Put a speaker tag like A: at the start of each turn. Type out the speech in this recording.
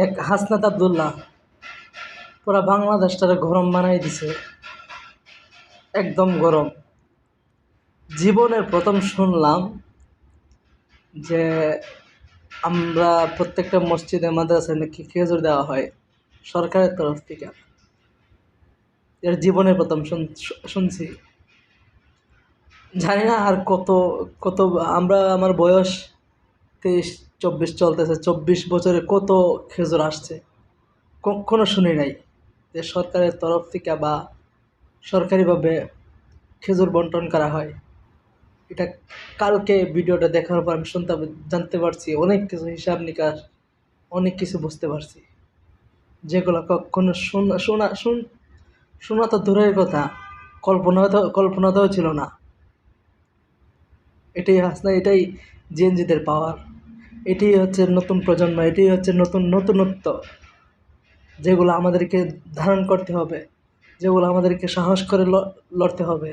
A: এক হাসনাত আব্দুল্লাহ পুরা বাংলাদেশটারে গরম বানাই দিছে, একদম গরম। জীবনের প্রথম শুনলাম যে আমরা প্রত্যেকটা মসজিদে মাদ্রাসায় নাকি খেজুর দেওয়া হয় সরকারের তরফ থেকে। এর জীবনের প্রথম শুনছি। জানি না আর কত কত আমার বয়স 23-24 চলতেছে, 24 বছরে কত খেজুর আসছে, কখনো শুনি নাই যে সরকারের তরফ থেকে বা সরকারিভাবে খেজুর বন্টন করা হয়। এটা কালকে ভিডিওটা দেখার পর আমি জানতে পারছি অনেক কিছু, হিসাব নিকাশ অনেক কিছু বুঝতে পারছি, যেগুলো কখনো শোনা শোনা শুন শোনা তো দূরের কথা, কল্পনাতেও ছিল না। এটাই হাসনা, এটাই জেনজিদের পাওয়ার, এটাই হচ্ছে নতুন প্রজন্ম, এটাই হচ্ছে নতুনত্ব, যেগুলো আমাদেরকে ধারণ করতে হবে, যেগুলো আমাদেরকে সাহস করে লড়তে হবে।